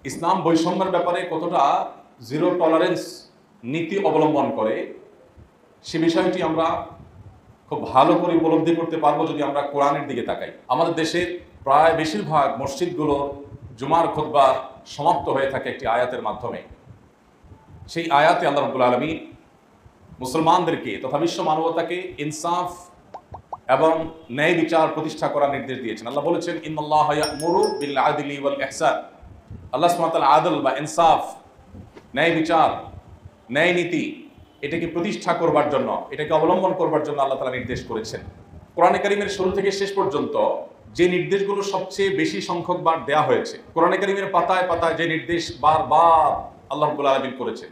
ইসলাম বৈষম্যের ব্যাপারে কতটা জিরো টলারেন্স নীতি অবলম্বন করে সে বিষয়টি আমরা খুব ভালো করে উপলব্ধি করতে পারবো যদি আমরা কোরআনের দিকে তাকাই। আমাদের দেশের প্রায় বেশিরভাগ মসজিদগুলো জুমার খুতবা সমাপ্ত হয়ে থাকে একটি আয়াতের মাধ্যমে। সেই আয়াতে আল্লাহ রাব্বুল আলামিন মুসলমানদেরকে তথা বিশ্ব মানবতাকে ইনসাফ এবং ন্যায় বিচার প্রতিষ্ঠা করার নির্দেশ দিয়েছেন। আল্লাহ বলেছেন, ইন্নাল্লাহা ইয়া'মুরু বিল আদলি ওয়াল ইহসান। আল্লাহ সুবহানাহু ওয়া তাআলা আদল বা ইনসাফ, ন্যায় বিচার, ন্যায় নীতি এটাকে প্রতিষ্ঠা করবার জন্য, এটাকে অবলম্বন করবার জন্য আল্লাহ তাআলা নির্দেশ করেছেন। কোরআনে কারীমের শুরু থেকে শেষ পর্যন্ত যে নির্দেশগুলো সবচেয়ে বেশি সংখ্যক বার দেয়া হয়েছে, কোরআনে কারীমের পাতায় পাতায় যে নির্দেশ বারবার আল্লাহ রাব্বুল আলামিন করেছেন,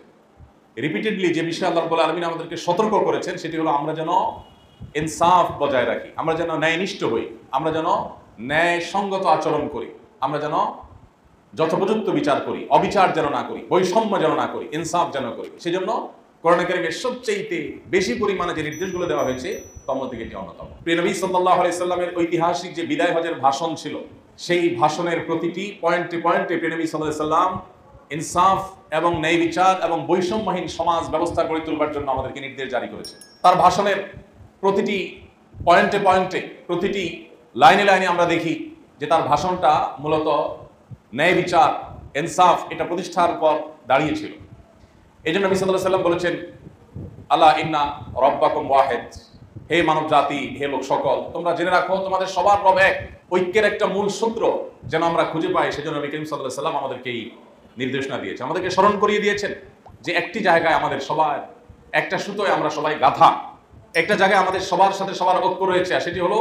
রিপিটেডলি যে বিষয়ে আল্লাহ রাব্বুল আলামিন আমাদেরকে সতর্ক করেছেন, সেটি হলো আমরা যেন ইনসাফ বজায় রাখি, আমরা যেন ন্যায়নিষ্ঠ হই, আমরা যেন ন্যায় সঙ্গত আচরণ করি, আমরা যেন যথোপযুক্ত বিচার করি, অবিচার যেন না করি, বৈষম্য যেন না করি, ইনসাফ যেন করি। সেজন্য কোরআনে কারীমের সবচেয়ে বেশি পরিমাণে যে নির্দেশগুলো দেওয়া হয়েছে তার মধ্যে এটি অন্যতম। প্রিয় নবী সাল্লাল্লাহু আলাইহি সাল্লামের ঐতিহাসিক যে বিদায় হজের ভাষণ ছিল, সেই ভাষণের প্রতিটি পয়েন্টে পয়েন্টে প্রিয় নবী সাল্লাল্লাহু আলাইহি সাল্লাম ইনসাফ এবং ন্যায় বিচার এবং বৈষম্যহীন সমাজ ব্যবস্থা গড়ে তোলবার জন্য আমাদেরকে নির্দেশ জারি করেছে। তার ভাষণের প্রতিটি পয়েন্টে পয়েন্টে, প্রতিটি লাইনে লাইনে আমরা দেখি যে তার ভাষণটা মূলত ন্যায় বিচার, ইনসাফ এটা প্রতিষ্ঠার পর দাঁড়িয়েছিল। এই জন্য নবী সাল্লাল্লাহু আলাইহি সাল্লাম বলেছেন, আলা ইন্না রব্বাকুম ওয়াহিদ, হে মানব জাতি, হে লোক সকল, তোমরা জেনে রাখো তোমাদের সবার রব এক। ঐক্যের একটা মূল সূত্র যেন আমরা খুঁজে পাই, সেজন্য নবী করিম সাল্লাল্লাহু আলাইহি সাল্লাম আমাদেরকে এই নির্দেশনা দিয়েছে, আমাদেরকে স্মরণ করিয়ে দিয়েছেন যে একটি জায়গায় আমাদের সবার, একটা সুতোয় আমরা সবাই গাঁথা, একটা জায়গায় আমাদের সবার সাথে সবার ঐক্য রয়েছে, আর সেটি হলো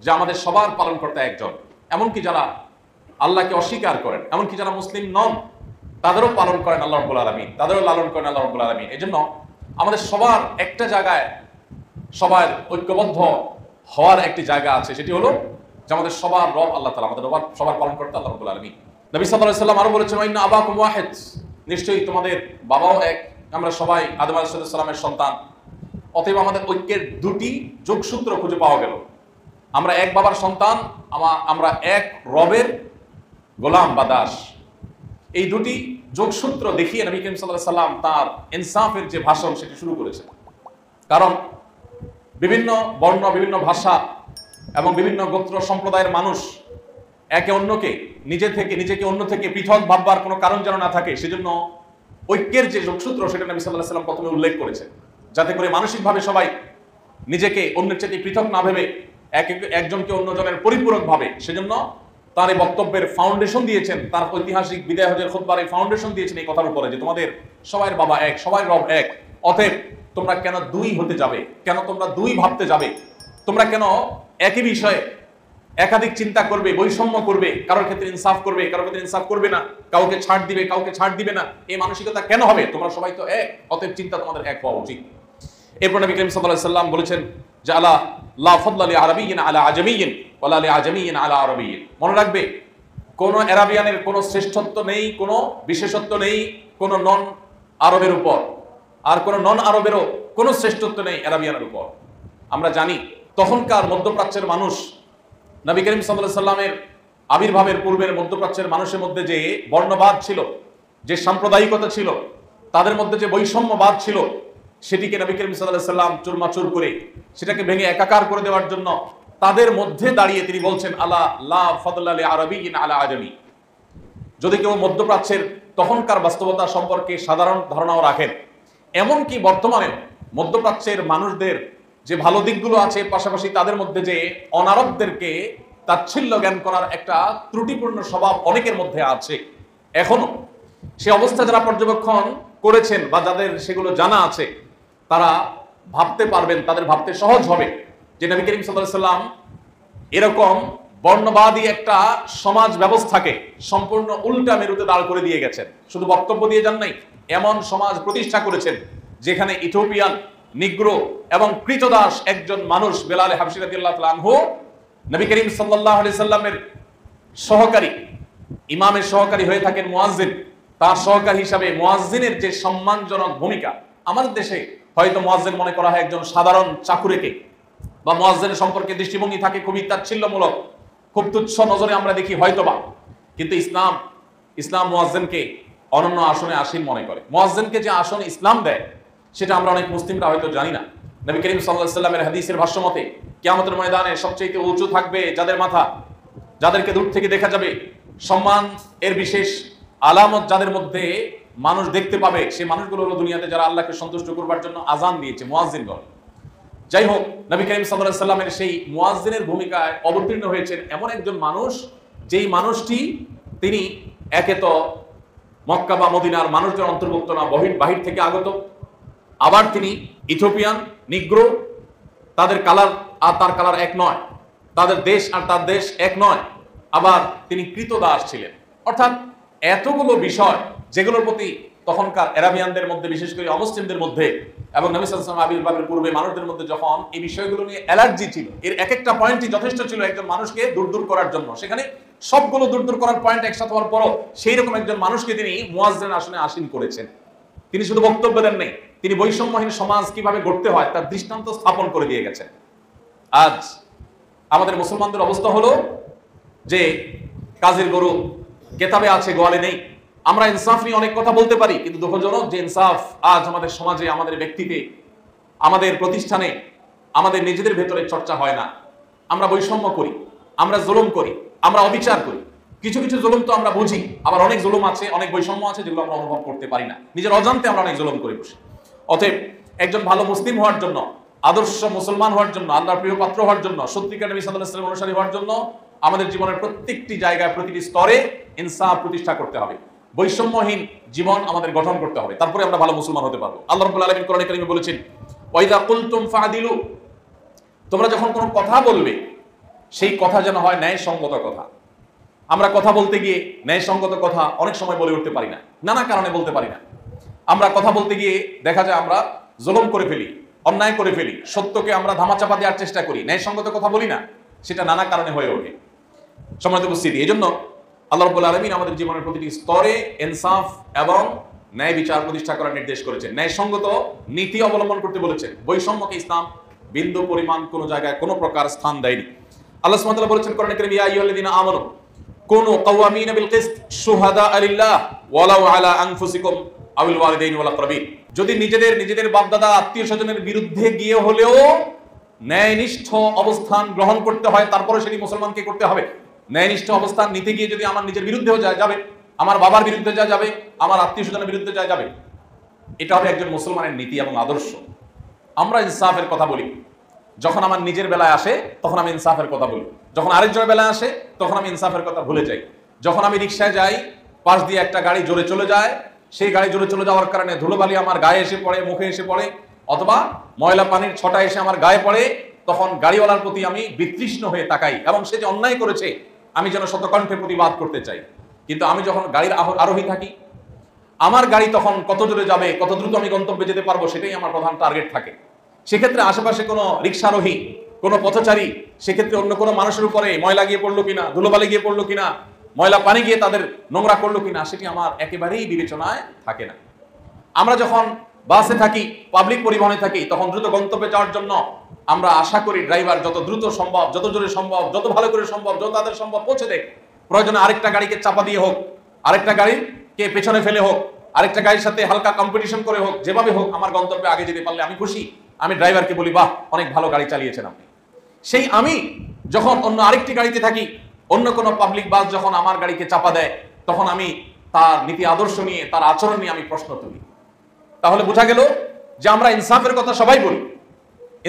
যে আমাদের সবার পালনকর্তা একজন। এমনকি যারা আল্লাহকে অস্বীকার করেন, এমনকি যারা মুসলিম নন, তাদেরও পালন করেন আল্লাহ রাব্বুল আলামিন, তাদেরও লালন করেন আল্লাহ রাব্বুল আলামিন। এজন্য আমাদের সবার একটা জায়গায় সবার ঐক্যবদ্ধ হওয়ার একটি জায়গা আছে, সেটি হলো যে আমাদের সবার রব আল্লাহ তাআলা, আমাদের সবার পালনকর্তা আল্লাহ রাব্বুল আলামিন। নবী সাল্লাল্লাহু আলাইহি সাল্লাম আরো বলেছেন, ইন্না আবাকুম ওয়াহিদ, নিশ্চয়ই তোমাদের বাবাও এক, আমরা সবাই আদম আলাইহিস সালামের সন্তান। অতএব আমাদের ঐক্যের দুটি যোগসূত্র খুঁজে পাওয়া গেল। আমরা এক বাবার সন্তান, আমরা এক রবের গোলাম বা দাস। এই দুটি যোগসূত্র দেখিয়ে নবী করিম সাল্লাল্লাহু আলাইহি সাল্লাম তার ইনসাফের যে ভাষণ সেটি শুরু করেছেন। কারণ বিভিন্ন বর্ণ, বিভিন্ন ভাষা এবং বিভিন্ন গোত্র সম্প্রদায়ের মানুষ একে অন্যকে নিজেকে অন্য থেকে পৃথক ভাববার কোনো কারণ যেন না থাকে, সেজন্য ঐক্যের যে যোগসূত্র সেটা নবী সাল্লাল্লাহু আলাইহি সাল্লাম প্রথমে উল্লেখ করেছেন, যাতে করে মানসিকভাবে সবাই নিজেকে অন্যের চেয়ে পৃথক না ভেবে একজনকে অন্যজনের পরিপূরক ভাবে। সেজন্য তার এই বক্তব্যের ফাউন্ডেশন দিয়েছেন, তার ঐতিহাসিক বিদায় হজের খুতবার এই ফাউন্ডেশন দিয়েছেন এই কথার উপরে যে তোমাদের সবার বাবা এক, সবার রব এক। অতএব তোমরা কেন দুই হতে যাবে, কেন তোমরা দুই ভাবতে যাবে, তোমরা কেন একই বিষয়ে একাধিক চিন্তা করবে, বৈষম্য করবে, কারোর ক্ষেত্রে ইনসাফ করবে, কারোর ক্ষেত্রে ইনসাফ করবে না, কাউকে ছাড় দিবে, কাউকে ছাড় দিবে না, এই মানসিকতা কেন হবে? তোমরা সবাই তো এক, অতএব চিন্তা তোমাদের এক হওয়া উচিত। এরপর নবী করিম সাল্লাল্লাহু আলাইহি সাল্লাম বলেছেন যে আলা লা ফাদলা লি আরাবিয়্যিন আলা আজামিয়্যিন ওয়ালা লি আজামিয়্যিন আলা আরাবিয়্যিন। মনে রাখবে, কোন আরাবিয়ানের কোনো শ্রেষ্ঠত্ব নেই, কোনো বিশেষত্ব নেই কোন নন আরবের উপর, আর কোন নন আরবেরও কোনো শ্রেষ্ঠত্ব নেই আরাবিয়ানের উপর। আমরা জানি তখনকার মধ্যপ্রাচ্যের মানুষ, নবী করিম সাল্লাল্লাহু আলাইহি সাল্লামের আবির্ভাবের পূর্বের মধ্যপ্রাচ্যের মানুষের মধ্যে যে বর্ণবাদ ছিল, যে সাম্প্রদায়িকতা ছিল, তাদের মধ্যে যে বৈষম্যবাদ ছিল, সেটিকে নবী করিম সাল্লাল্লাহু আলাইহি সাল্লাম চুরমাচুর করে সেটাকে ভেঙে একাকার করে দেওয়ার জন্য তাদের মধ্যে দাঁড়িয়ে তিনি বলছেন, আলা লা ফাদলা লি আরাবিয়্যিন আলা আজামি। যদি কেউ মধ্যপ্রাচ্যের তখনকার বাস্তবতা সম্পর্কে সাধারণ ধারণাও রাখেন, এমনকি বর্তমানে মধ্যপ্রাচ্যের মানুষদের যে ভালো দিকগুলো আছে, পাশাপাশি তাদের মধ্যে যে অনারবদেরকে তাচ্ছিল্য জ্ঞান করার একটা ত্রুটিপূর্ণ স্বভাব অনেকের মধ্যে আছে এখনো, সে অবস্থা যারা পর্যবেক্ষণ করেছেন বা যাদের সেগুলো জানা আছে, তারা ভাবতে পারবেন, তাদের ভাবতে সহজ হবে যে নবী করিম সাল্লাল্লাহু আলাইহি সাল্লাম এরকম বর্ণবাদী একটা সমাজ ব্যবস্থাকে সম্পূর্ণ উল্টা মেরুতে দাঁড় করে দিয়ে গেছেন। শুধু বক্তব্য দিয়ে যান নাই, এমন সমাজ প্রতিষ্ঠা করেছেন যেখানে ইথিওপিয়ান, নিগ্রো এবং কৃতদাস একজন মানুষ বেলাল হাবশী রাদিয়াল্লাহু তাআলা আনহু নবী করিম সাল্লাল্লাহু আলাইহি সাল্লামের সহকারী, ইমামের সহকারী হয়ে থাকেন মুয়াজ্জিন। তার সহকারী হিসাবে মুয়াজ্জিনের যে সম্মানজনক ভূমিকা, আমাদের দেশে হয়তো মুয়াজ্জিন মনে করা হয় একজন সাধারণ চাকুরেকে, বা মুয়াজ্জিনের সম্পর্কে দৃষ্টিভঙ্গি থাকে খুবই তাচ্ছিল্যমূলক, খুব তুচ্ছ নজরে আমরা দেখি হয়তোবা। কিন্তু ইসলাম মুয়াজ্জিনকে অনন্য আসনে আসীন মনে করে। মুয়াজ্জিনকে যে আসন ইসলাম দেয় সেটা আমরা অনেক মুসলিমরা হয়তো জানি না। নবী করিম সাল্লাল্লাহু আলাইহি ওয়াসাল্লামের হাদিসের ভাষ্য মতে কিয়ামতের ময়দানে সবচেয়ে উঁচু থাকবে যাদের মাথা, যাদেরকে দূর থেকে দেখা যাবে, সম্মান এর বিশেষ আলামত যাদের মধ্যে মানুষ দেখতে পাবে, সেই মানুষগুলো হলো দুনিয়াতে যারা আল্লাহকে সন্তুষ্ট করবার জন্য আজান দিয়েছে, মুয়াজ্জিনগণ। যাই হোক, নবী করিম সাল্লাল্লাহু আলাইহি ওয়াসাল্লামের সেই মুয়াজ্জিনের ভূমিকায় অবতীর্ণ হয়েছেন এমন একজন মানুষ, যেই মানুষটি তিনি একে তো মক্কা বা মদিনার মানুষদের অন্তর্ভুক্ত না, বাহির থেকে আগত, আবার তিনি ইথিওপিয়ান, নিগ্রো, তাদের কালার আর তার কালার এক নয়, তাদের দেশ আর তার দেশ এক নয়, আবার তিনি কৃতদাস ছিলেন। অর্থাৎ এতগুলো বিষয় যেগুলোর প্রতি তখনকার আরাবিয়ানদের মধ্যে, বিশেষ করে অমুসলিমদের মধ্যে এবং নবী সাল্লাল্লাহু আলাইহি ওয়াসাল্লাম আবির্ভাবের পূর্বে মানুষদের মধ্যে যখন এই বিষয়গুলো নিয়ে অ্যালার্জি ছিল, এর এক একটা পয়েন্টই যথেষ্ট ছিল একজন মানুষকে দূর করার জন্য। সেখানে সবগুলো দূর করার পয়েন্ট একসাথে হওয়ার পরও সেই রকম একজন মানুষকে তিনি মুয়াজ্জিন আসনে আসীন করেছেন। তিনি শুধু বক্তব্য দেন নাই, তিনি বৈষম্যহীন সমাজ কিভাবে গড়তে হয় তার দৃষ্টান্ত স্থাপন করে দিয়ে গেছেন। আজ আমাদের মুসলমানদের অবস্থা হলো যে কাজের গরু কেতাবে আছে, গোয়ালে নেই। আমরা ইনসাফ নিয়ে অনেক কথা বলতে পারি, কিন্তু দুঃখজনক যে ইনসাফ আজ আমাদের সমাজে, আমাদের ব্যক্তিতে, আমাদের প্রতিষ্ঠানে, আমাদের নিজেদের ভেতরে চর্চা হয় না। আমরা বৈষম্য করি, আমরা জুলুম করি, আমরা অবিচার করি। কিছু কিছু জুলুম তো আমরা বুঝি, আবার অনেক জুলুম আছে, অনেক বৈষম্য আছে যেগুলো আমরা অনুভব করতে পারি না, নিজের অজান্তে আমরা অনেক জুলুম করে বসি। অতএব একজন ভালো মুসলিম হওয়ার জন্য, আদর্শ মুসলমান হওয়ার জন্য, আল্লাহর প্রিয় পাত্র হওয়ার জন্য, সত্যিকার নবী সাল্লাল্লাহু আলাইহি ওয়াসাল্লাম অনুসারী হওয়ার জন্য আমাদের জীবনের প্রত্যেকটি জায়গায়, প্রতিটি স্তরে ইনসাফ প্রতিষ্ঠা করতে হবে, বৈষম্যহীন জীবন আমাদের গঠন করতে হবে, তারপরে আমরা ভালো মুসলমান হতে পারবো। আল্লাহ রাব্বুল আলামিন কোরআনে কারিমে বলেছেন, ওয়াইদা কুলতুম ফাদিলু, তোমরা যখন কোনো কথা বলবে সেই কথা যেন হয় ন্যায়সঙ্গত কথা। আমরা কথা বলতে গিয়ে ন্যায়সঙ্গত কথা অনেক সময় বলে উঠতে পারি না, নানা কারণে বলতে পারি না। আমরা কথা বলতে গিয়ে দেখা যায় আমরা জুলুম করে ফেলি, অন্যায় করে ফেলি, সত্যকে আমরা ধামাচাপা দেওয়ার চেষ্টা করি, ন্যায়সঙ্গত কথা বলি না, সেটা নানা কারণে হয়ে ওঠে। সম্মানিত উপস্থিতি, এই জন্য আল্লাহ রাব্বুল আলামিন আমাদের জীবনের প্রতিটি স্তরে ইনসাফ এবং ন্যায় বিচার প্রতিষ্ঠা করার নির্দেশ করেছেন, ন্যায়সঙ্গত নীতি অবলম্বন করতে বলেছেন। বৈষম্যকে ইসলাম বিন্দু পরিমাণ কোনো জায়গায় কোনো প্রকার স্থান দেয়নি। আল্লাহ সুবহানাহু ওয়া তাআলা বলেছেন কোরআনে কারীমে, ইয়া আইয়ুহাল্লাযীনা আমানু কুনু কাওয়ামিনা বিল কিসত শুহাদাআ লিল্লাহ ওয়ালাউ আলা আনফুসিকুম আউল ওয়ালিদাইনি ওয়াল আকরাবিন। যদি নিজেদের বাপদাদা, আত্মীয়-স্বজনের বিরুদ্ধে গিয়ে হলেও ন্যায়নিষ্ঠ অবস্থান গ্রহণ করতে হয়, তারপরে সেটি মুসলমানকে করতে হবে। ন্যায়নিষ্ঠ অবস্থান নিতে গিয়ে যদি আমার নিজের বিরুদ্ধেও যাবে, আমার বাবার বিরুদ্ধে যাবে, আমার আত্মীয়-স্বজনের বিরুদ্ধে যাবে, এটা হবে একজন মুসলমানের নীতি এবং আদর্শ। আমরা ইনসাফের কথা বলি, যখন আমার নিজের বেলায় আসে তখন আমি ইনসাফের কথা বলি, যখন আরেকজনের বেলায় আসে তখন আমি ইনসাফের কথা ভুলে যাই। যখন আমি রিকশায় যাই, পাশ দিয়ে একটা গাড়ি জোরে চলে যায়, সেই গাড়ি জোরে চলে যাওয়ার কারণে ধুলোবালি আমার গায়ে এসে পড়ে, মুখে এসে পড়ে, অথবা ময়লা পানির ছটা এসে আমার গায়ে পড়ে, তখন গাড়িওয়ালার প্রতি আমি বিতৃষ্ণ হয়ে তাকাই এবং সে যে অন্যায় করেছে আমি যেন শতকণ্ঠে প্রতিবাদ করতে চাই। কিন্তু আমি যখন গাড়ির আরোহী থাকি, আমার গাড়ি তখন কত জোরে যাবে, কত দ্রুত আমি গন্তব্যে যেতে পারবো, সেটাই আমার প্রধান টার্গেট থাকে। সেক্ষেত্রে আশেপাশে কোনো রিকশারোহী, কোনো পথচারী, সেক্ষেত্রে অন্য কোনো মানুষের উপরে ময়লা গিয়ে পড়লো কিনা, ধুলোবালি গিয়ে পড়লো কিনা, ময়লা পানি গিয়ে তাদের নোংরা করলো কিনা, সেটি আমার একেবারেই বিবেচনায় থাকে না। আমরা যখন বাসে থাকি, পাবলিক পরিবহনে থাকি, তখন দ্রুত গন্তব্যে যাওয়ার জন্য আমরা আশা করি ড্রাইভার যত দ্রুত সম্ভব, যত জোরে সম্ভব, যত ভালো করে সম্ভব, যত তাদের সম্ভব পৌঁছে দেয়। প্রয়োজনে আরেকটা গাড়িকে চাপা দিয়ে হোক, আরেকটা গাড়িকে পেছনে ফেলে হোক, আরেকটা গাড়ির সাথে হালকা কম্পিটিশন করে হোক, যেভাবে হোক আমার গন্তব্যে আগে যেতে পারলে আমি খুশি। আমি ড্রাইভারকে বলি, বাহ, অনেক ভালো গাড়ি চালিয়েছেন আপনি। সেই আমি যখন অন্য আরেকটি গাড়িতে থাকি, অন্য কোনো পাবলিক বাস যখন আমার গাড়িকে চাপা দেয়, তখন আমি তার নীতি আদর্শ নিয়ে, তার আচরণ নিয়ে আমি প্রশ্ন তুলি। তাহলে বোঝা গেল যে আমরা ইনসাফের কথা সবাই বলি,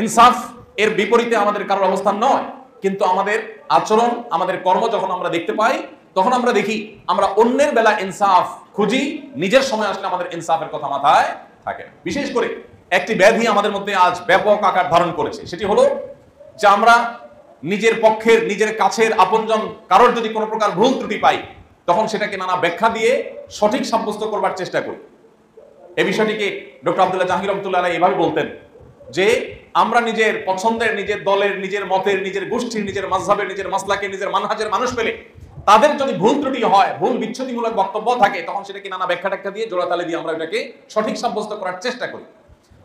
ইনসাফ এর বিপরীতে আমাদের কারোর অবস্থান নয়, কিন্তু আমাদের আচরণ, আমাদের কর্ম যখন আমরা দেখতে পাই, তখন আমরা দেখি আমরা অন্যের বেলা ইনসাফ খুঁজি, নিজের সময় আসলে আমাদের ইনসাফের কথা মাথায় থাকে না। বিশেষ করে একটি ব্যাধি আমাদের মধ্যে আজ ব্যাপক আকার ধারণ করেছে, সেটি হলো যে আমরা নিজের পক্ষের, নিজের কাছের আপনজন কারোর যদি কোনো প্রকার ভুল ত্রুটি পাই, তখন সেটাকে নানা ব্যাখ্যা দিয়ে সঠিক সাব্যস্ত করবার চেষ্টা করি। এই বিষয়টিকে ডক্টর আব্দুল্লাহ জাহাঙ্গীর রহমতুল্লাহ আলাইহি এভাবে বলতেন যে আমরা নিজের পছন্দের, নিজের দলের, নিজের মতের, নিজের গোষ্ঠীর, নিজের মাযহাবের, নিজের মাসলাকের, নিজের মানহাজের মানুষ পেলে তাদের যদি ভুল ত্রুটি হয়, ভুল বিচ্ছুতিমূলক বক্তব্য থাকে, তখন সেটাকে নানা ব্যাখ্যা দিয়ে জোড়াতালি দিয়ে আমরা এটাকে সঠিক সাব্যস্ত করার চেষ্টা করি।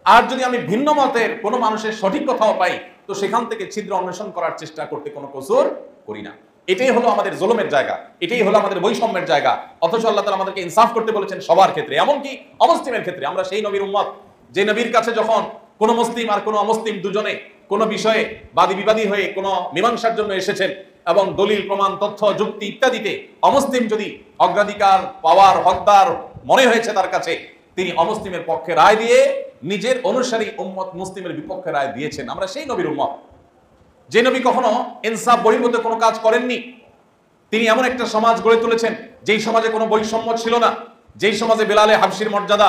আর যদি আমি ভিন্ন মতের কোনো মানুষের সঠিক কথাও পাই, তো সেখান থেকে ছিদ্র অন্বেষণ করার চেষ্টা করতে কোনো কসুর করি না। এটাই হলো আমাদের জুলুমের জায়গা, এটাই হলো আমাদের বৈষম্যের জায়গা। অথচ আল্লাহ তাআলা আমাদেরকে ইনসাফ করতে বলেছেন সবার ক্ষেত্রে, এমনকি অমুসলিমের ক্ষেত্রে। আমরা সেই নবীর উম্মত, যে নবীর কাছে যখন কোনো মুসলিম আর কোনো অমুসলিম দুজনে কোনো বিষয়ে বাদী বিবাদী হয়ে কোনো মীমাংসার জন্য এসেছেন এবং দলিল প্রমাণ তথ্য যুক্তি ইত্যাদিতে অমুসলিম যদি অগ্রাধিকার পাওয়ার হকদার মনে হয়েছে তার কাছে, তিনি অমুসলিমের পক্ষে রায় দিয়ে নিজের অনুসারী উম্মত মুসলিমের বিপক্ষে রায় দিয়েছেন। আমরা সেই নবীর উম্মত, যে নবী কখনো ইনসাফ বহির্ভূত কোনো কাজ করেননি। তিনি এমন একটা সমাজ গড়ে তুলেছেন যেই সমাজে কোনো বৈষম্য ছিল না, যেই সমাজে বেলালে হাবশির মর্যাদা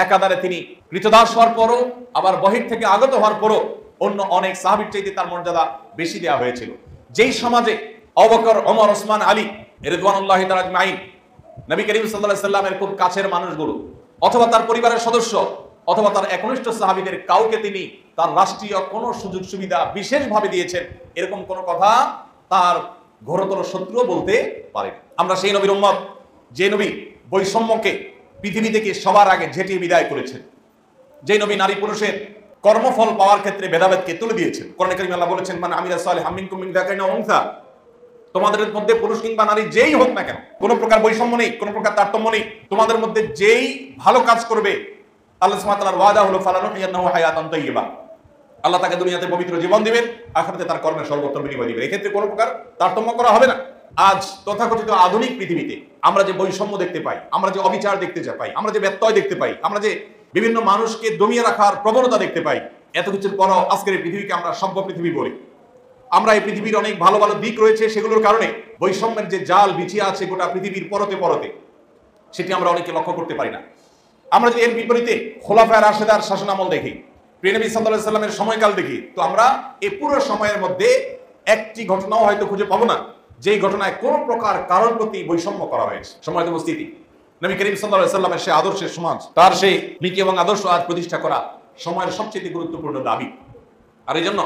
একাধারে তিনি কৃতদাস হওয়ার পরও আবার বহির থেকে আগত হওয়ার পরও অন্য অনেক সাহাবীর চাইতে তার মর্যাদা বেশি দেওয়া হয়েছিল। যেই সমাজে আবু বকর, ওমর, ওসমান, আলী রিদওয়ানুল্লাহি তাআলা আজমাইন, নবী করিম সাল্লাল্লাহু আলাইহি সাল্লামের খুব কাছের মানুষগুলো অথবা তার পরিবারের সদস্য অথবা তার একনিষ্ঠ সাহাবীদের কাউকে তিনি তার রাষ্ট্রীয় কোনো সুযোগ সুবিধা বিশেষভাবে দিয়েছেন, এরকম কোনো কথা তার ঘোরতর শত্রুও বলতে পারেন। আমরা সেই নবীর উম্মত, যে নবী বৈষম্যকে পৃথিবী থেকে সবার আগে ঝেঁটিয়ে বিদায় করেছেন, যে নবী নারী পুরুষের কর্মফল পাওয়ার ক্ষেত্রে ভেদাভেদকে তুলে দিয়েছেন। কোরআনে কারীমে আল্লাহ বলেছেন, মান আমিলা সালিহাম মিনকুম মিন যাকারিন ওয়া উনসা, তোমাদের মধ্যে পুরুষ কিংবা নারী যেই হোক না কেন, কোনো প্রকার বৈষম্য নেই, কোনো প্রকার তারতম্য নেই। তোমাদের মধ্যে যেই ভালো কাজ করবে, আল্লাহ সুবহানাহু ওয়া তাআলার ওয়াদা হলো ফালানুহইয়ান্নাহু হায়াতান তাইয়্যিবা, আল্লাহ তাকে দুনিয়াতে পবিত্র জীবন দিবেন, আখিরাতে তার কর্মের সর্বোত্তম বিনিময় দিবেন। এক্ষেত্রে কোনো প্রকার তারতম্য করা হবে না। আজ তথাকথিত আধুনিক পৃথিবীতে আমরা যে বৈষম্য দেখতে পাই, আমরা যে অবিচার দেখতে পাই, আমরা যে ব্যত্যয় দেখতে পাই, আমরা যে বিভিন্ন মানুষকে দমিয়ে রাখার প্রবণতা দেখতে পাই, এত কিছুর পরও আজকের এই পৃথিবীকে আমরা সভ্য পৃথিবী বলি। আমরা এই পৃথিবীর অনেক ভালো ভালো দিক রয়েছে, সেগুলোর কারণে বৈষম্যের যে জাল বিছিয়ে আছে গোটা পৃথিবীর পরতে পরতে, সেটি আমরা অনেকে লক্ষ্য করতে পারি না। আমরা যদি এর বিপরীতে খোলাফায়ে রাশেদার শাসনামল দেখি, প্রিয় নবী সাল্লাল্লাহু আলাইহি সাল্লামের সময়কাল দেখি, তো আমরা এই পুরো সময়ের মধ্যে একটি ঘটনাও হয়তো খুঁজে পাবো না যেই ঘটনায় কোন প্রকার কারোর প্রতি বৈষম্য করা হয়েছে। সম্মানিত উপস্থিতি, নবী করিম সাল্লাল্লাহু আলাইহি সাল্লামের সেই আদর্শের সমাজ, তার সেই নীতি এবং আদর্শ আজ প্রতিষ্ঠা করা সময়ের সবচেয়ে গুরুত্বপূর্ণ দাবি। আর এই জন্য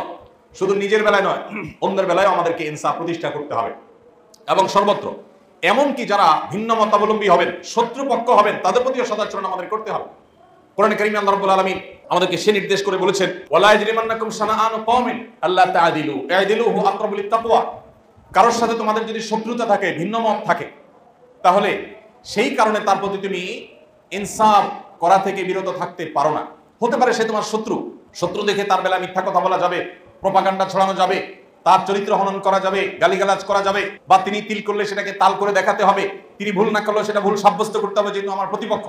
শুধু নিজের বেলায় নয়, অন্যের বেলায় আমাদেরকে ইনসাফ প্রতিষ্ঠা করতে হবে এবং সর্বত্র, এমনকি যারা ভিন্ন মতাবলম্বী হবেন, শত্রুপক্ষ হবেন, তাদের প্রতিও সদাচরণ আমাদের করতে হবে। কোরআনে কারীমে আল্লাহ রাব্বুল আলামিন আমাদেরকে সে নির্দেশ করে বলেছেন, ওয়ালা ইয়াজরিমান্নাকুম শানাআনু কওমিন আল্লা তাআদিলু ই'দিলু হুয়া আকরাবু লিত-তাকওয়া। কারোর সাথে তোমাদের যদি শত্রুতা থাকে, ভিন্ন মত থাকে, তাহলে সেই কারণে তার প্রতি তুমি ইনসাফ করা থেকে বিরত থাকতে পারো না। হতে পারে সে তোমার শত্রু, শত্রু দেখে তার বেলায় মিথ্যা কথা বলা যাবে, প্রপাগান্ডা ছড়ানো যাবে, তার চরিত্র হনন করা যাবে, গালিগালাজ করা যাবে, বা তিনি তিল করলে সেটাকে তাল করে দেখাতে হবে, তিনি ভুল না করলে সেটা ভুল সাব্যস্ত করতে হবে যেহেতু আমার প্রতিপক্ষ।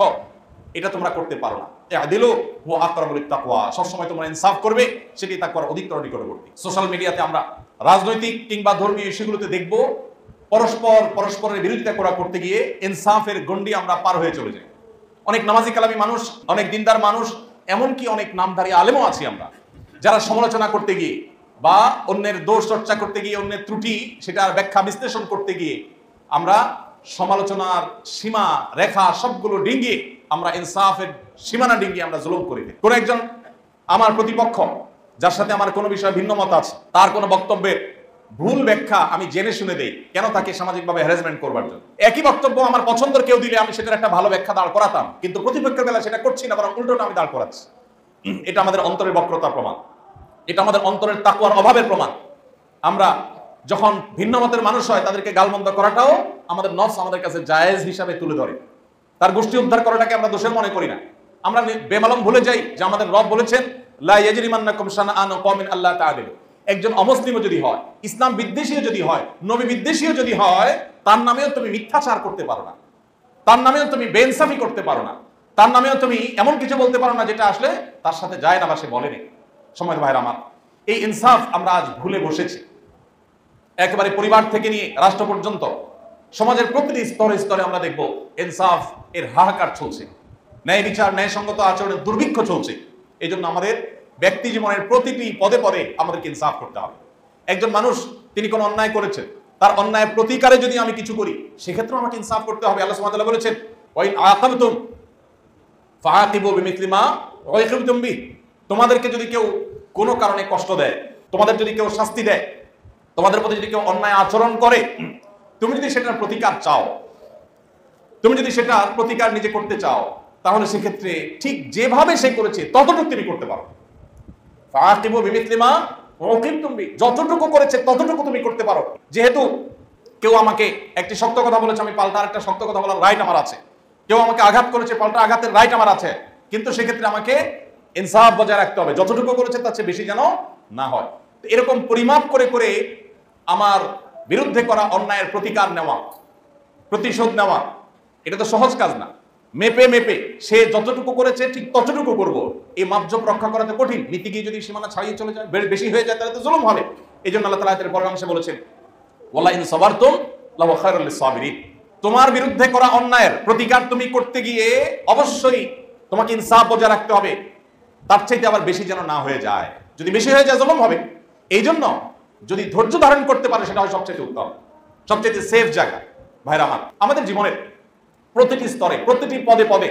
এটা তোমরা করতে পারো না। ই'দিলু হুয়া আকরাবু লিত-তাকওয়া, সবসময় তোমরা ইনসাফ করবে, সেটি তাকওয়ার অধিকতর নিকটবর্তী। সোশ্যাল মিডিয়াতে আমরা রাজনৈতিক কিংবা ধর্মীয় ইস্যুগুলোতে দেখব পরস্পরের বিরোধিতা করতে গিয়ে ইনসাফের গণ্ডি আমরা পার হয়ে চলে যাই। অনেক নামাজি কালামি মানুষ, অনেক দিনদার মানুষ, এমনকি অনেক নামধারী আলেমও আছি আমরা, যারা সমালোচনা করতে গিয়ে বা অন্যের দোষ চর্চা করতে গিয়ে, অন্যের ত্রুটি সেটার ব্যাখ্যা বিশ্লেষণ করতে গিয়ে আমরা সমালোচনার সীমা রেখা সবগুলো ডিঙ্গিয়ে, আমরা ইনসাফের সীমানা ডিঙ্গিয়ে আমরা জুলুম করে দিই। কোন একজন আমার প্রতিপক্ষ, যার সাথে আমার কোনো বিষয়ে ভিন্ন মত আছে, তার কোনো বক্তব্যের ভুল ব্যাখ্যা আমি জেনে শুনে দেই, কেন তাকে সামাজিকভাবে হ্যারাসমেন্ট করবার জন্য। একই বক্তব্য আমার পছন্দের কেউ দিলে আমি সেটার একটা ভালো ব্যাখ্যা দাঁড় করাতাম, কিন্তু প্রতিপক্ষের বেলা সেটা করছি না, বরং উল্টোটা আমি দাঁড় করাচ্ছি। এটা আমাদের অন্তরের বক্রতার প্রমাণ, এটা আমাদের অন্তরের তাকওয়ার অভাবের প্রমাণ। আমরা যখন ভিন্ন মতের মানুষ হয়, তাদেরকে গালমন্দ করাটাও আমাদের নফস আমাদের কাছে জায়েজ হিসাবে তুলে ধরে। তার গোষ্ঠী উদ্ধার করাটাকে আমরা দোষের মনে করি না। আমরা বেমালম ভুলে যাই যে আমাদের রব বলেছেন, লা ইয়াজরিমান্নাকুম শানাআনু কওমিন আল্লা তা'দিলু। একজন অমুসলিমও যদি হয়, ইসলাম বিদ্বেষীও যদি হয়, নবী বিদ্বেষীও যদি হয়, তার নামেও তুমি মিথ্যাচার করতে পারো না, তার নামেও তুমি বেইনসাফি করতে পারো না, তার নামেও তুমি এমন কিছু বলতে পারো না যেটা আসলে তার সাথে যায় না বা সে বলেনি। সময় ভাইরা আমার, এই ইনসাফ আমরা আজ ভুলে বসেছি। একেবারে পরিবার থেকে নিয়ে রাষ্ট্র পর্যন্ত সমাজের প্রতিটি স্তরে স্তরে আমরা দেখব ইনসাফ এর হাহাকার চলছে, ন্যায় বিচার, ন্যায়সঙ্গত আচরণের দুর্ভিক্ষ চলছে। এই জন্য আমাদের ব্যক্তি জীবনের প্রতিটি পদে পদে আমাদেরকে ইনসাফ করতে হবে। একজন মানুষ তিনি কোনো অন্যায় করেছেন, তার অন্যায়ের প্রতিকারে যদি আমি কিছু করি, সেক্ষেত্রে আমাকে ইনসাফ করতে হবে। আল্লাহ সুবহানাহু ওয়া তাআলা বলেছেন, ওয়া ইন আকাবতুম ফাআকিবু বিমিসলি মা উকিবতুম বিহি। তোমাদেরকে যদি কেউ কোনো কারণে কষ্ট দেয়, তোমাদের যদি কেউ শাস্তি দেয়, তোমাদের প্রতি যদি কেউ অন্যায় আচরণ করে, তুমি যদি সেটার প্রতিকার চাও, তুমি যদি সেটার প্রতিকার নিজে করতে চাও, তাহলে সেক্ষেত্রে ঠিক যেভাবে সে করেছে ততটুকু তুমি করতে পারো। ফাআকিবু বিমিসলি মা উকিবতুম বিহি, যতটুকু করেছে ততটুকু তুমি করতে পারো। যেহেতু কেউ আমাকে একটি শক্ত কথা বলেছে, আমি পাল্টা আরেকটা শক্ত কথা বলার রাইট আমার আছে। কেউ আমাকে আঘাত করেছে, পাল্টা আঘাতের রাইট আমার আছে। কিন্তু সেক্ষেত্রে আমাকে ইনসাফ বজায় রাখতে হবে, যতটুকু করেছে তার চেয়ে বেশি যেন না হয়। এরকম পরিমাপ করে করে আমার বিরুদ্ধে করা অন্যায়ের প্রতিকার নেওয়া, প্রতিশোধ নেওয়া, এটা তো সহজ কাজ না। মেপে মেপে সে যতটুকু করেছে ঠিক ততটুকু করব, এই মাপজোপ রক্ষা করাতে কঠিন। নীতি গিয়ে যদি সীমানা ছাড়িয়ে চলে যায়, বেশি হয়ে যায়, তাহলে তো জুলুম হবে। এই জন্য আল্লাহ তাআলা আয়াতের পরের অংশে বলেছেন, ওয়ালা ইন সাবারতুম লাহু খায়রুল লিস-সাবিরিন। তোমার বিরুদ্ধে করা অন্যায়ের প্রতিকার তুমি করতে গিয়ে অবশ্যই তোমাকে ইনসাফ বজায় রাখতে হবে, তার চাইতে আবার বেশি যেন না হয়ে যায়। যদি বেশি হয়ে যায় জুলুম হবে। এই জন্য যদি ধৈর্য ধারণ করতে পারে সেটা হয় সবচেয়ে উত্তম, সবচেয়ে সেফ জায়গা। ভাইরা আমার, আমাদের জীবনের প্রতিটি স্তরে, প্রতিটি পদে পদে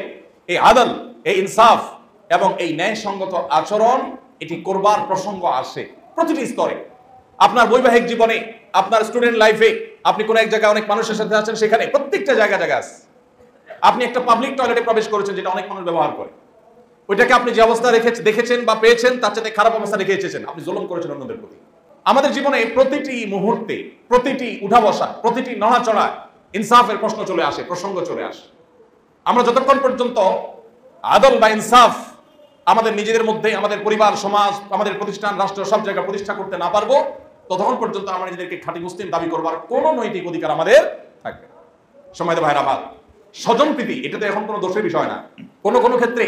এই আদল, এই ইনসাফ এবং এই ন্যায়সঙ্গত আচরণ এটি করবার প্রসঙ্গ আসে প্রতিটি স্তরে। আপনার বৈবাহিক জীবনে, আপনার স্টুডেন্ট লাইফে, আপনি কোন এক জায়গায় অনেক মানুষের সাথে আছেন, সেখানে প্রত্যেকটা জায়গা আছে। আপনি একটা পাবলিক টয়লেটে প্রবেশ করেছেন যেটা অনেক মানুষ ব্যবহার করে, ওইটাকে আপনি যে অবস্থা দেখেছেন বা পেয়েছেন তার চাইতে খারাপ অবস্থা রেখে এসেছেন, আপনি জুলুম করেছেন অন্যদের প্রতি। আমাদের জীবনে প্রতিটি মুহূর্তে, প্রতিটি উঠা বসা, প্রতিটি নড়াচড়া ইনসাফের প্রশ্ন চলে আসে, প্রসঙ্গ চলে আসে। আমরা যতক্ষণ পর্যন্ত আদল বা ইনসাফ আমাদের নিজেদের মধ্যে, আমাদের পরিবার, সমাজ, আমাদের প্রতিষ্ঠান, রাষ্ট্র সব জায়গায় প্রতিষ্ঠা করতে না পারবো, ততক্ষণ পর্যন্ত আমরা নিজেদেরকে খাঁটি মুসলিম দাবি করবার কোনো নৈতিক অধিকার আমাদের থাকবে। সম্মানিত ভাইরা আমার, স্বজনপ্রীতি এটা তো এখন কোনো দোষের বিষয় না। কোনো কোনো ক্ষেত্রে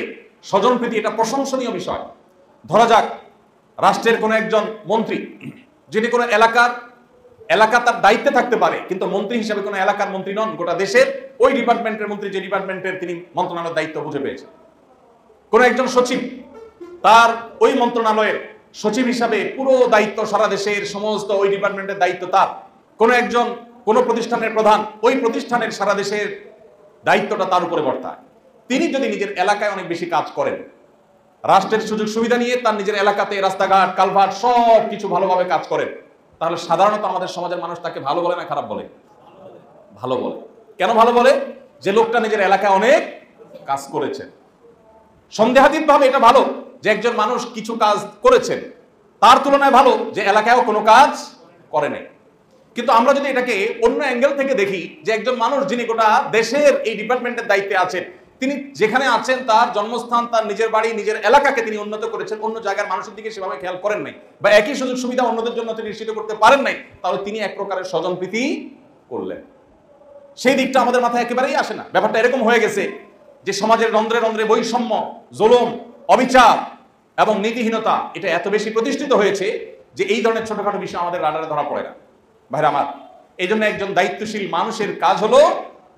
স্বজনপ্রীতি এটা প্রশংসনীয় বিষয়। ধরা যাক রাষ্ট্রের কোনো একজন মন্ত্রী, যিনি কোনো এলাকা তার দায়িত্বে থাকতে পারে, কিন্তু মন্ত্রী হিসেবে কোনো এলাকার মন্ত্রী নন, গোটা দেশের ওই ডিপার্টমেন্টের মন্ত্রী, যে ডিপার্টমেন্টের তিনি মন্ত্রণালয়ের দায়িত্ব বুঝে পেয়েছেন। কোন একজন সচিব, তার ওই মন্ত্রণালয়ের সচিব হিসাবে পুরো দায়িত্ব, সারা দেশের সমস্ত ওই ডিপার্টমেন্টের দায়িত্ব তার। কোন একজন কোন প্রতিষ্ঠানের প্রধান, ওই প্রতিষ্ঠানের সারা দেশের দায়িত্বটা তার উপরে বর্তায়। তিনি যদি নিজের এলাকায় অনেক বেশি কাজ করেন, রাষ্ট্রের সুযোগ সুবিধা নিয়ে তার নিজের এলাকাতে রাস্তাঘাট, কালভার্ট সব কিছু ভালোভাবে কাজ করেন, তাহলে সাধারণত আমাদের সমাজের মানুষ তাকে ভালো বলে না খারাপ বলে? ভালো বলে। কেন ভালো বলে? যে লোকটা নিজের এলাকায় অনেক কাজ করেছেন। সন্দেহাতীতভাবে এটা ভালো যে একজন মানুষ কিছু কাজ করেছেন, তার তুলনায় ভালো যে এলাকায়ও কোনো কাজ করে নাই। কিন্তু আমরা যদি এটাকে অন্য অ্যাঙ্গেল থেকে দেখি, যে একজন মানুষ যিনি গোটা দেশের এই ডিপার্টমেন্টের দায়িত্বে আছেন, তিনি যেখানে আছেন তার জন্মস্থান, তার নিজের বাড়ি, নিজের এলাকাকে তিনি উন্নত করেছেন, অন্য জায়গার মানুষের দিকে সেভাবে খেয়াল করেন নাই, বা একই সুযোগ সুবিধা অন্যদের জন্য তিনি নিশ্চিত করতে পারেন নাই, তাহলে তিনি এক প্রকারের স্বজনপ্রীতি করলেন। সেই দিকটা আমাদের মাথায় একেবারেই আসে না। ব্যাপারটা এরকম হয়ে গেছে যে সমাজের রন্ধ্রে রন্ধ্রে বৈষম্য, জুলুম, অবিচার এবং নীতিহীনতা এটা এত বেশি প্রতিষ্ঠিত হয়েছে যে এই ধরনের ছোটখাটো বিষয় আমাদের রাডারে ধরা পড়ে না। ভাইরা আমার, এই জন্য একজন দায়িত্বশীল মানুষের কাজ হলো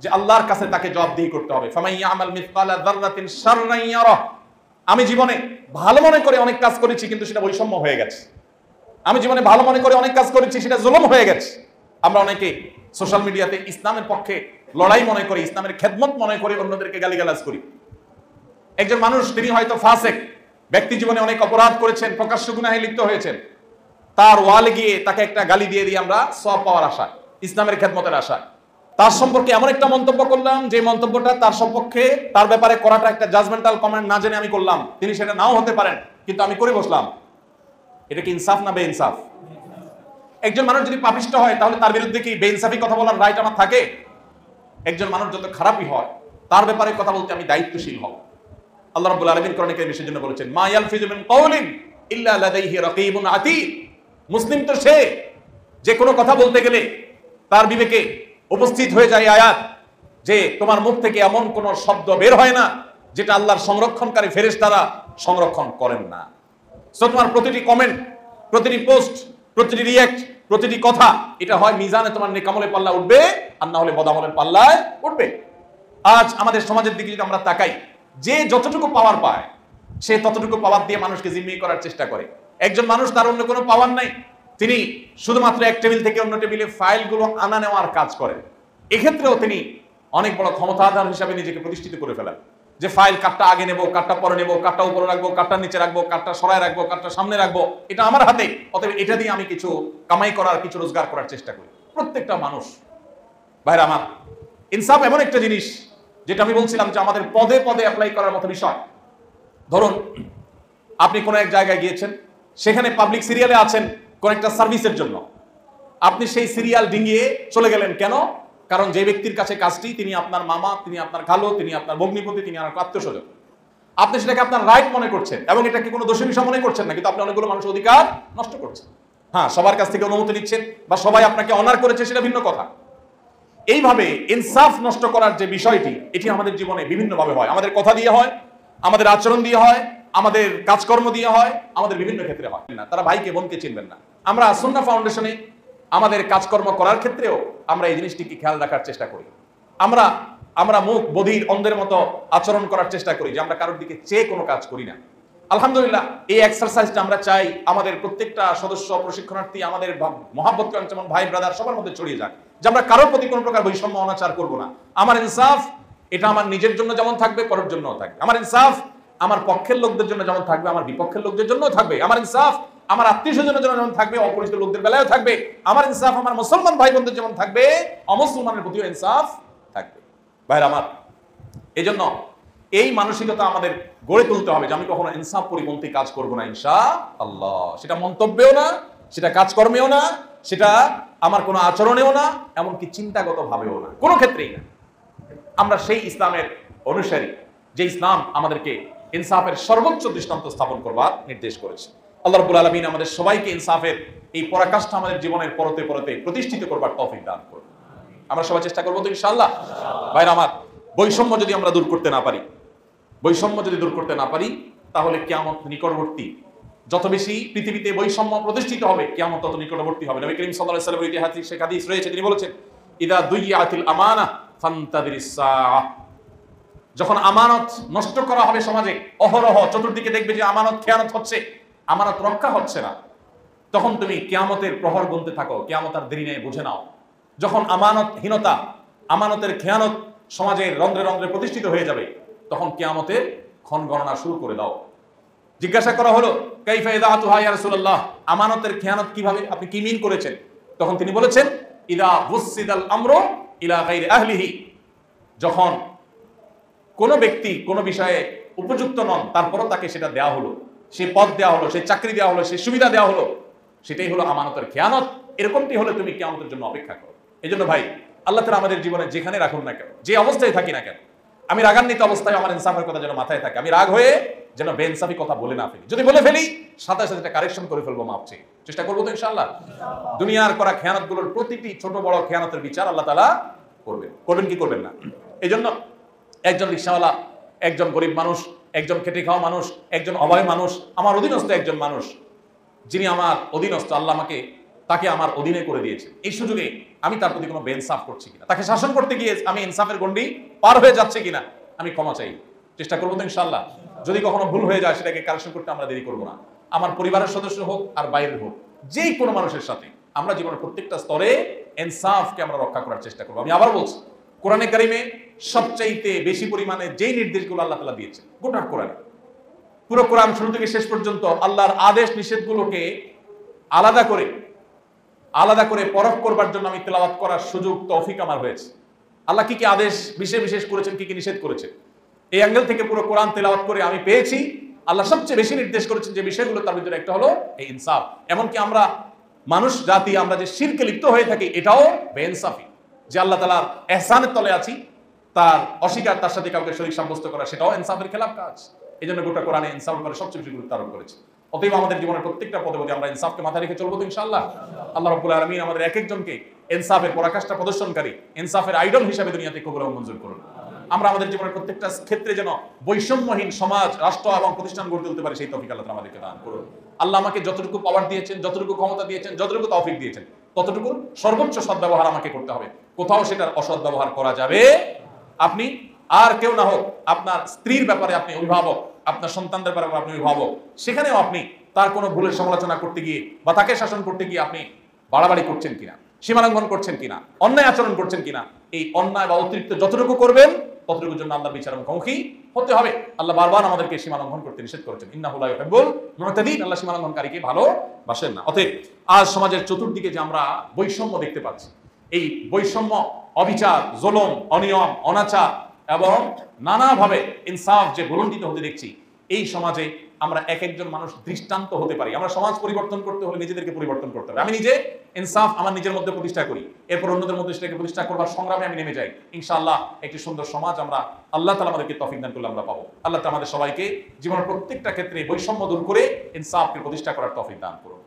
যে আল্লাহর কাছে তাকে জবাবদিহি করতে হবে। ফামাইয়ামাল মিসকালা যাররাতিন শাররান ইয়ারা। আমি জীবনে ভালো মনে করে অনেক কাজ করেছি, কিন্তু সেটা বৈষম্য হয়ে গেছে। আমি জীবনে ভালো মনে করে অনেক কাজ করেছি, সেটা জুলুম হয়ে গেছে। আমরা অনেকে সোশ্যাল মিডিয়াতে ইসলামের পক্ষে লড়াই মনে করি, ইসলামের খেদমত মনে করে অন্যদেরকে গালিগালাজ করি। একজন মানুষ, তিনি হয়তো ফাসেক, ব্যক্তি জীবনে অনেক অপরাধ করেছেন, প্রকাশ্য গুনাহে লিপ্ত হয়েছেন, তার ওয়ালে গিয়ে তাকে একটা গালি দিয়ে দিই আমরা সওয়াব পাওয়ার আশায়, ইসলামের খেদমতের আশায়। তার সম্পর্কে এমন একটা মন্তব্য করলাম যে মন্তব্যটা তার সম্পর্কে, তার ব্যাপারে করাটা একটা জাজমেন্টাল কমেন্ট না জেনে আমি করলাম, তিনি সেটা নাও হতে পারেন, কিন্তু আমি করে বসলাম। এটা কি ইনসাফ না বেইনসাফ? একজন মানুষ যদি পাপিষ্ট হয়, তাহলে তার বিরুদ্ধে কি বেইনসাফি কথা বলার রাইট আমার থাকে? একজন মানুষ যত খারাপই হয়, তার ব্যাপারে কথা বলতে আমি দায়িত্বশীল হব। আল্লাহ রাব্বুল আলামিন কোরআনে কারীমে সেজন্য বলেছেন, মা ইয়ালফিযু মিন কাওলিন ইল্লা লাদাইহি রাকীবুন আতীদ। মুসলিম তো সে যে কোনো কথা বলতে গেলে তার বিবেকে উপস্থিত হয়ে যায় আয়াত যে তোমার মুখ থেকে এমন কোন শব্দ বের হয় না যেটা আল্লাহর সংরক্ষণকারী ফেরেশতারা সংরক্ষণ করেন না। সো তোমার প্রতিটি কমেন্ট, প্রতিটি পোস্ট, প্রতিটি রিঅ্যাক্ট, প্রতিটি কথা, এটা হয় মিজানে তোমার নেকামলের পাল্লা উঠবে, আর না হলে বদামলের পাল্লায় উঠবে। আজ আমাদের সমাজের দিকে যদি আমরা তাকাই, যে যতটুকু পাওয়ার পায় সে ততটুকু পাওয়ার দিয়ে মানুষকে জিম্মি করার চেষ্টা করে। একজন মানুষ, তার অন্য কোনো পাওয়ার নাই, তিনি শুধুমাত্র এক টেবিল থেকে অন্য টেবিলে ফাইলগুলো আনা নেওয়ার কাজ করেন। এক্ষেত্রেও তিনি অনেক বড় ক্ষমতাধর হিসাবে নিজেকে প্রতিষ্ঠিত করে ফেলেন, যে ফাইল কাটটা আগে নেব, কাটটা পরে নেব, কাটটা উপরে রাখবো, কাটটা নিচে রাখবো, কাটটা সরায় রাখবো, কাটটা সামনে রাখবো, এটা আমার হাতে, অতএব এটা দিয়ে আমি কিছু কামাই করার, কিছু রোজগার করার চেষ্টা করি। প্রত্যেকটা মানুষ, ভাইরা আমার, ইনসাফ এমন একটা জিনিস যেটা আমি বলছিলাম যে আমাদের পদে পদে অ্যাপ্লাই করার মতো বিষয়। ধরুন আপনি কোনো এক জায়গায় গিয়েছেন, সেখানে পাবলিক সিরিয়ালে আছেন কোন একটা সার্ভিসের জন্য। আপনি সেই সিরিয়াল ডিঙিয়ে চলে গেলেন কেন? কারণ যে ব্যক্তির কাছে কাজটি তিনি আপনার মামা, তিনি আপনার খালো, তিনি আপনার ভগ্নিপতি, তিনি আপনার আত্মীয়স্বজন। আপনি সেটাকে আপনার রাইট মনে করছেন এবং এটাকে কোনো দোষী বিষয় মনে করছেন না, কিন্তু আপনি অনেকগুলো মানুষের অধিকার নষ্ট করছেন। হ্যাঁ, সবার কাছ থেকে অনুমতি নিচ্ছেন বা সবাই আপনাকে অনার করেছে, সেটা ভিন্ন কথা। এইভাবে ইনসাফ নষ্ট করার যে বিষয়টি, এটি আমাদের জীবনে বিভিন্নভাবে হয়। আমাদের কথা দিয়ে হয়, আমাদের আচরণ দিয়ে হয়, আমাদের কাজকর্ম দিয়ে হয়, আমাদের বিভিন্ন ক্ষেত্রে হয় না। তারা ভাইকে বোনকে চিনবেন না। আমরা সুন্নাহ ফাউন্ডেশনে আমাদের কাজকর্ম করার ক্ষেত্রেও আমরা এই জিনিসটিকে খেয়াল রাখার চেষ্টা করি। আমরা মুখ বধির অন্ধের মতো আচরণ করার চেষ্টা করি, যে আমরা কারোর দিকে চেয়ে কোনো কাজ করি না। আলহামদুলিল্লাহ, এই এক্সারসাইজটা আমরা চাই আমাদের প্রত্যেকটা সদস্য, প্রশিক্ষণার্থী, আমাদের মহাব্বত যেমন ভাই ব্রাদার সবার মধ্যে ছড়িয়ে যাক, যে আমরা কারোর প্রতি কোনো প্রকার বৈষম্য অনাচার করব না। আমার ইনসাফ এটা আমার নিজের জন্য যেমন থাকবে, পরের জন্যও থাকবে। আমার ইনসাফ আমার পক্ষের লোকদের জন্য যেমন থাকবে, আমার বিপক্ষের লোকদের জন্যও থাকবে। আমার ইনসাফ আমার আত্মীয় স্বজনের জন্য যেমন থাকবে, অপরিচিত লোকদের বেলায়ও থাকবে। আমার ইনসাফ আমার মুসলমান ভাই বোনদের যেমন থাকবে, অমুসলমানের প্রতিও ইনসাফ থাকবে। ভাইরা আমার, এই জন্য এই মানসিকতা আমাদের গড়ে তুলতে হবে যে আমি কখনো ইনসাফ পরিপন্থী কাজ করব না ইনশাআল্লাহ। সেটা মন্তব্যেও না, সেটা কাজকর্মেও না, সেটা আমার কোনো আচরণেও না, এমনকি চিন্তাগত ভাবেও না, কোনো ক্ষেত্রেই না। আমরা সেই ইসলামের অনুসারী যে ইসলাম আমাদেরকে ইনসাফের সর্বোচ্চ দৃষ্টান্ত স্থাপন করবার নির্দেশ করেছে। আল্লাহ রাব্বুল আলামিন আমাদের সবাইকে ইনসাফের এই পরাকাষ্ঠা আমাদের জীবনের পরতে পরতে প্রতিষ্ঠিত করবার তৌফিক দান করুন। আমরা সবাই চেষ্টা করবো তো ইনশাআল্লাহ। ভাইরা আমার, বৈষম্য যদি আমরা দূর করতে না পারি, তাহলে কিয়ামত নিকটবর্তী। যত বেশি পৃথিবীতে বৈষম্য প্রতিষ্ঠিত হবে, কিয়ামত তত নিকটবর্তী হবে। নবী করিম সাল্লাল্লাহু আলাইহি ওয়াসাল্লামের ঐতিহাসিক হাদিস রয়েছে, তিনি বলেছেন, ইদা দুইয়াতিল আমানা ফান্তাদিরিস সাআহ। যখন আমানত নষ্ট করা হবে সমাজে, অহরহ চতুর্দিকে দেখবে যে আমানত খেয়ানত হচ্ছে, আমানত রক্ষা হচ্ছে না, তখন তুমি কিয়ামতের প্রহর গুনতে থাকো। কিয়ামত আর দেরি নেই, বুঝে নাও। যখন আমানতহীনতা, আমানতের খেয়ানত সমাজের রন্ধ্রে রন্ধ্রে প্রতিষ্ঠিত হয়ে যাবে, তখন কিয়ামতের ক্ষণ গণনা শুরু করে দাও। জিজ্ঞাসা করা হলো, কাইফা ইদাতুহা ইয়া রাসূলুল্লাহ, আমানতের খেয়ানত কিভাবে, আপনি কি মিন করেছেন? তখন তিনি বলেছেন, ইদা বুসিদাল আমরু ইলা গায়রি আহলিহি, যখন কোন ব্যক্তি কোন বিষয়ে উপযুক্ত নন, তারপরও তাকে সেটা দেওয়া হলো, সেই পদ দেওয়া হলো, সেই চাকরি দেওয়া হলো, সেই সুবিধা দেওয়া হলো, সেটাই হলো আমানতের খেয়ানত। এরকমটি হলে তুমি কিয়ামতের জন্য অপেক্ষা করো। এই জন্য ভাই, আল্লাহ তাআলা আমাদের জীবনে যেখানে রাখুন না কেন, যে অবস্থায় থাকি না কেন, আমি রাগান্বিত অবস্থায় আমার ইনসাফের কথা যেন মাথায় থাকে। আমি রাগ হয়ে যেন বেইনসাফি কথা বলে না ফেলি। যদি বলে ফেলি, সাথে সাথে এটা কারেকশন করে ফেলবো, মাপ চেয়ে চেষ্টা করবো তো ইনশাআল্লাহ। দুনিয়ার করা খেয়ানতগুলোর প্রতিটি ছোট বড় খেয়ানতের বিচার আল্লাহ তাআলা করবেন কি করবেন না। এই জন্য একজন রিকশাওয়ালা, একজন গরিব মানুষ, একজন খেটে খাওয়া মানুষ, একজন অভয় মানুষ, আমার অধীনস্থ একজন মানুষ, যিনি আমার অধীনস্থ, আল্লাহ তাকে আমার অধীনে করে দিয়েছে। এই সুযোগে আমি তার প্রতি কোনো বেইনসাফ করছি কিনা, তাকে শাসন করতে গিয়ে আমি ইনসাফের গণ্ডি পার হয়ে যাচ্ছে কিনা, আমি ক্ষমা চাই, চেষ্টা করবো তো ইনশাআল্লাহ। যদি কখনো ভুল হয়ে যায়, সেটাকে কারেকশন করতে আমরা দেরি করবো না। আমার পরিবারের সদস্য হোক আর বাইরের হোক, যেই কোনো মানুষের সাথে আমরা জীবনের প্রত্যেকটা স্তরে ইনসাফকে আমরা রক্ষা করার চেষ্টা করবো। আমি আবার বলছি, কোরআনে কারিমে সবচাইতে বেশি পরিমাণে যেই নির্দেশগুলো আল্লাহ তাআলা দিয়েছেন, গোটা কোরআনে, পুরো কোরআন শুরু থেকে শেষ পর্যন্ত আল্লাহর আদেশ নিষেধগুলোকে আলাদা করে পরখ করবার জন্য আমি তেলাওয়াত করার সুযোগ, তৌফিক আমার হয়েছে। আল্লাহ কি কি আদেশ বিশেষ করেছেন, কি কি নিষেধ করেছেন, এই অ্যাঙ্গেল থেকে পুরো কোরআন তেলাওয়াত করে আমি পেয়েছি আল্লাহ সবচেয়ে বেশি নির্দেশ করেছেন যে বিষয়গুলো, তার ভিতরে একটা হলো এই ইনসাফ। এমনকি আমরা মানুষ জাতি, আমরা যে শিরকে লিপ্ত হয়ে থাকি, এটাও বেইনসাফি। যে আল্লাহ তাআলার ইহসানের তলে আছি, তার অস্বীকার, তার সাথে কাউকে শরীক সাব্যস্ত করা, সেটাও ইনসাফের খেলাফ কাজ। এই জন্য গোটা কোরআনে ইনসাফের উপরে সবচেয়ে বেশি গুরুত্ব আরোপ করেছে। অতএব আমাদের জীবনের প্রত্যেকটা পদে পদে আমরা ইনসাফকে মাথায় রেখে চলবো তো ইনশাআল্লাহ। আল্লাহ রাব্বুল আলামিন আমাদের এক একজনকে ইনসাফের পরাকাষ্ঠা প্রদর্শনকারী, ইনসাফের আইডল হিসেবে দুনিয়াতে কবুল এবং মঞ্জুর করুন। আমরা আমাদের জীবনের প্রত্যেকটা ক্ষেত্রে যেন বৈষম্যহীন সমাজ, রাষ্ট্র এবং প্রতিষ্ঠান গড়ে তুলতে পারি, সেই তৌফিক আল্লাহ আমাদেরকে দান করুন। আল্লাহ আমাকে যতটুকু পাওয়ার দিয়েছেন, যতটুকু ক্ষমতা দিয়েছেন, যতটুকু তৌফিক দিয়েছেন, ততটুকু সর্বোচ্চ সদ্ব্যবহার আমাকে করতে হবে। কোথাও সেটার অসৎ ব্যবহার করা যাবে, আপনি আর কেউ না হোক, আপনার স্ত্রীর ব্যাপারে আপনি অভিভাবক, আপনার সন্তানদের ব্যাপারে আপনি অভিভাবক, সেখানেও আপনি তার কোনো ভুলের সমালোচনা করতে গিয়ে বা তাকে শাসন করতে গিয়ে আপনি বাড়াবাড়ি করছেন কিনা, সীমালঙ্ঘন করছেন কিনা, অন্যায় আচরণ করছেন কিনা, এই অন্যায় বা অতিরিক্ত যতটুকু করবেন, ততটুকুর জন্য আল্লাহর বিচার মুখোমুখি হতে হবে। আল্লাহ বারবার আমাদেরকে সীমালঙ্ঘন করতে নিষেধ করেছেন, ইন্নাহু লা ইউহিব্বুল মুতাদিন, আল্লাহ সীমালঙ্ঘনকারীকে ভালোবাসেন না। অতএব আজ সমাজের চতুর্দিকে যে আমরা বৈষম্য দেখতে পাচ্ছি, এই বৈষম্য, অবিচার, জুলুম, অনিয়ম, অনাচার এবং নানাভাবে ইনসাফ যে ভুলণ্ঠিত হতে দেখছি, এই সমাজে আমরা এক একজন মানুষ দৃষ্টান্ত হতে পারি। আমরা সমাজ পরিবর্তন করতে হলে নিজেদেরকে পরিবর্তন করতে হবে। আমি নিজে ইনসাফ আমার নিজের মধ্যে প্রতিষ্ঠা করি, এরপর অন্যদের মধ্যে সেটাকে প্রতিষ্ঠা করবার সংগ্রামে আমি নেমে যাই। ইনশাআল্লাহ একটি সুন্দর সমাজ আমরা আল্লাহ তাআলা আমাদেরকে তৌফিক দান করলে আমরা পাবো। আল্লাহ তাআলা আমাদের সবাইকে জীবনের প্রত্যেকটা ক্ষেত্রে বৈষম্য দূর করে ইনসাফকে প্রতিষ্ঠা করার তৌফিক দান করুন।